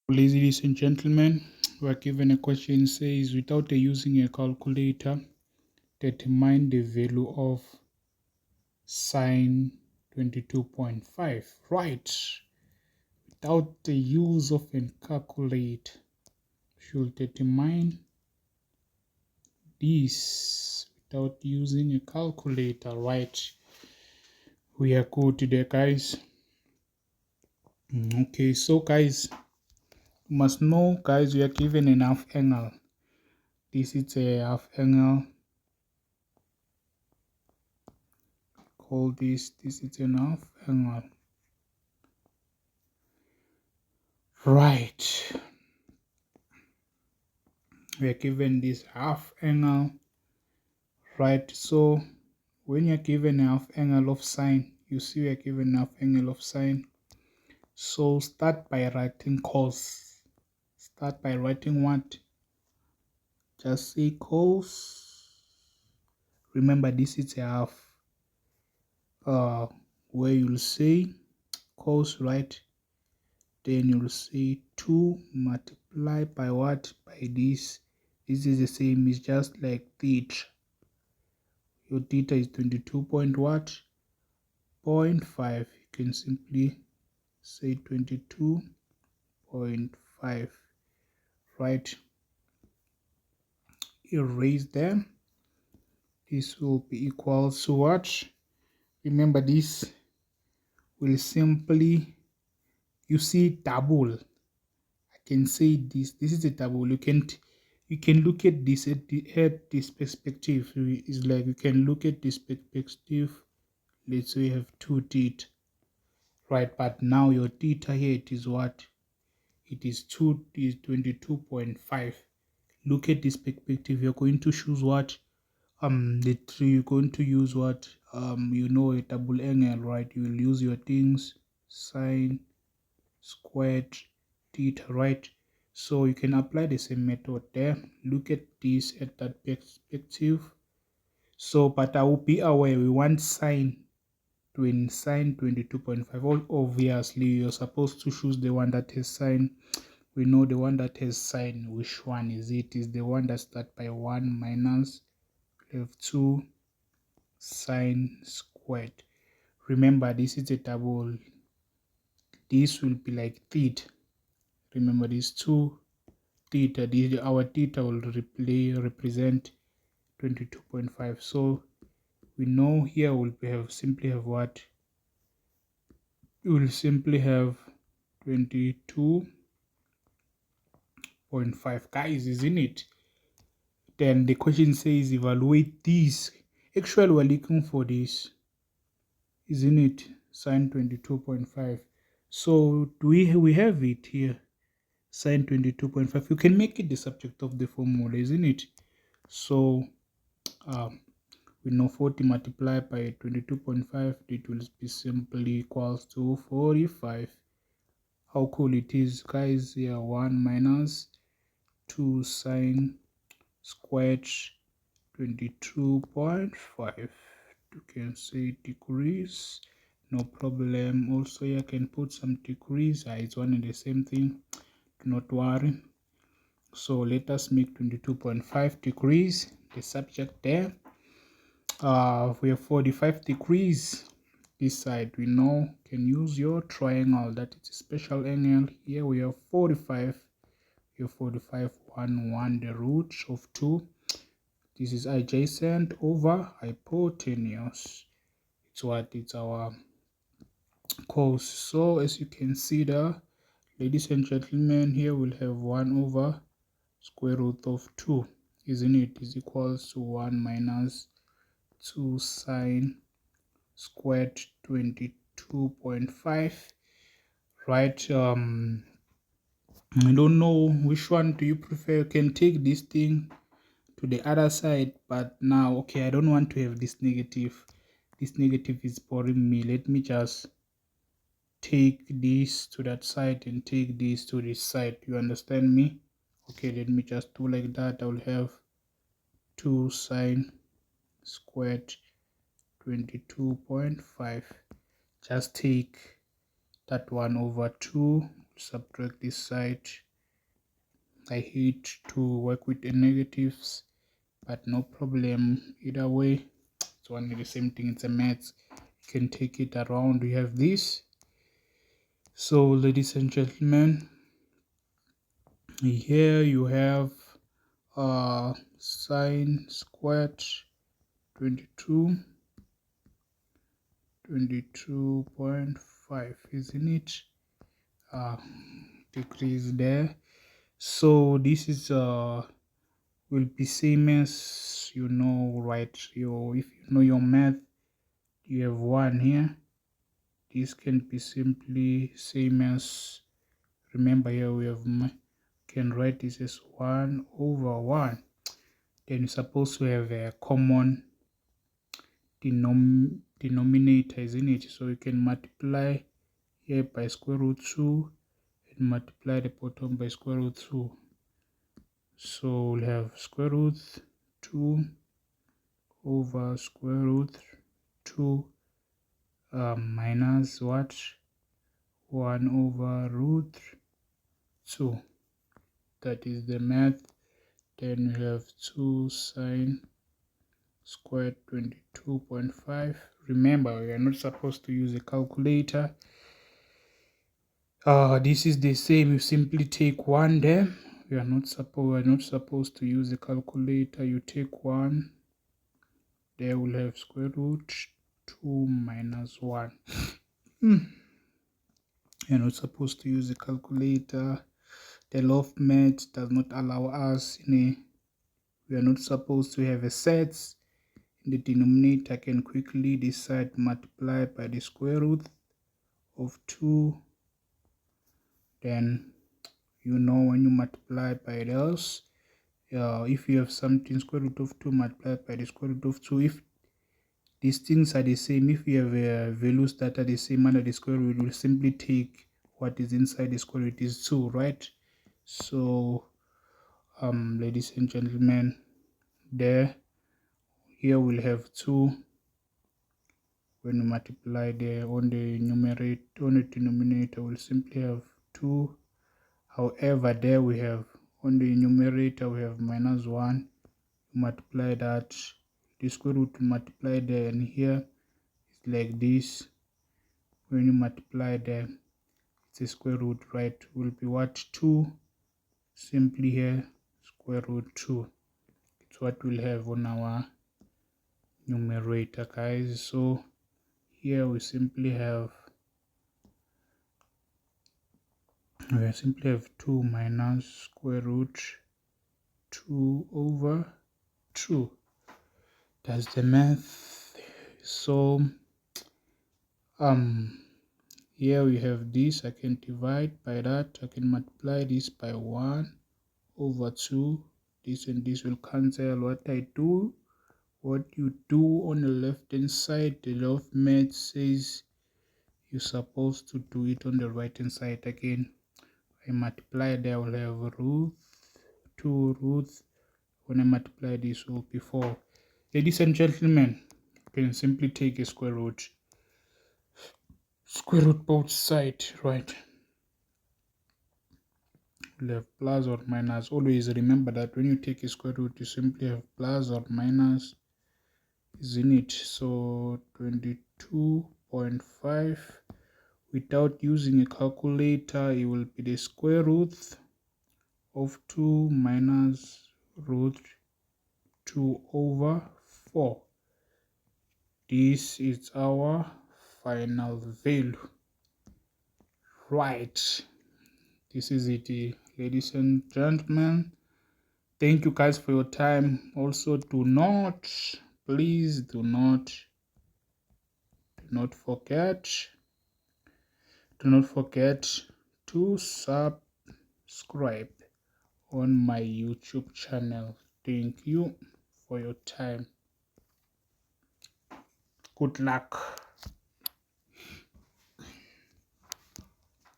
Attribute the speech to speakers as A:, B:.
A: Ladies and gentlemen, we are given a question says without using a calculator, determine the value of sine 22.5. Right. Without the use of a calculator, should determine this without using a calculator. Right. We are good today, guys. Okay, so guys, you must know, guys, we are given an half angle. This is a half angle. Call this is an half angle. Right. We are given this half angle. Right. So when you're given a half angle of sine, you see we are given a half angle of sine. So start by writing cos. Start by writing what? Just say cos. Remember, this is a half. Where you'll say cos, right? Then you'll say 2 multiplied by what? By this. This is the same, it's just like theta. Your theta is 22 point what? 0.5. You can simply say 22.5. Right? Erase them. This will be equal to what? Remember, this will simply, you see double. I can say this is a double. You can look at this at this perspective. It's like you can look at this perspective. Let's say you have 2 theta, right? But now your theta here, it is what? It is 22.5. Look at this perspective. You're going to choose what? You're going to use what? A double angle, right? You will use your things, sine squared theta, right? So you can apply the same method there. Look at this at that perspective. So, but I will be aware we want sine 22.5. Obviously, you're supposed to choose the one that has sine. We know the one that has sine. Which one is it? Is the one that starts by 1 minus, we have 2 sine squared. Remember, this is a double. This will be like theta. Remember, these 2 theta. Our theta will represent 22.5. So we know here we'll simply have what? We will simply have 22.5, guys, isn't it? Then the question says evaluate this. Actually, we're looking for this, isn't it? Sine 22.5. So we have it here, sine 22.5. You can make it the subject of the formula, isn't it? So we know 40 multiplied by 22.5, it will be simply equals to 45. How cool it is, guys. Here 1 minus 2 sine squared 22.5. You can say degrees, no problem. Also you can put some degrees. It's one and the same thing, do not worry. So let us make 22.5 degrees the subject there. We have 45 degrees this side. We know can use your triangle, that is a special angle. Here we have 45. We have 45 1 the root of 2. This is adjacent over hypotenuse. It's what? It's our cos. So as you can see there, ladies and gentlemen, here we'll have 1 over square root of 2, isn't it? Is equals to 1 minus 2 sine squared 22.5. Right? I don't know which one do you prefer. You can take this thing to the other side, but now, okay, I don't want to have this negative. This negative is boring me. Let me just take this to that side and take this to this side. You understand me? Okay, let me just do like that. I will have 2 sine squared 22.5. Just take that 1 over 2, subtract this side. I hate to work with the negatives, but no problem. Either way, it's only the same thing. It's a maths. You can take it around. We have this. So ladies and gentlemen, here you have sine squared 22.5, isn't it? Degrees there. So this is will be same as, you know, right? If you know your math, you have 1 here. This can be simply same as, remember here we have, can write this as 1 over 1. Then you're supposed to have a common denominator, isn't it? So you can multiply here by square root 2 and multiply the bottom by square root 2. So we'll have square root 2 over square root 2 minus what? 1 over root 2. That is the math. Then we have 2 sine squared 22.5. Remember, we are not supposed to use a calculator. This is the same. You simply take 1 there. We are not supposed to use a calculator. You take 1. There we'll have square root 2 minus 1. You're not supposed to use a calculator. The law of maths does not allow us we are not supposed to have a set in the denominator. I can quickly decide multiply by the square root of 2. Then you know when you multiply by those, if you have something square root of 2 multiplied by the square root of 2, if these things are the same, if you have values that are the same under the square root, we'll simply take what is inside the square root is 2, right? So ladies and gentlemen, here we'll have 2. When we multiply there on the denominator, we'll simply have 2. However, there we have on the numerator we have minus 1. Multiply that, the square root to multiply there, and here it's like this. When you multiply there, it's a square root, right? Will be what? 2. Simply here square root 2. It's what we'll have on our numerator, guys. So here we simply have 2 minus square root 2 over 2. That's the math. So here we have this. I can divide by that. I can multiply this by 1 over 2. This and this will cancel. What you do on the left hand side, the law of math says you're supposed to do it on the right hand side again. I multiply there, I will have root 2 roots. When I multiply this will be 4. Ladies and gentlemen, you can simply take a square root both sides, right? We'll have plus or minus. Always remember that when you take a square root, you simply have plus or minus, isn't it? So 22.5. Without using a calculator, it will be the square root of 2 minus root 2 over 4. This is our final value, right? This is it, ladies and gentlemen. Thank you guys for your time. Also, please do not forget to subscribe on my YouTube channel. Thank you for your time. Good luck.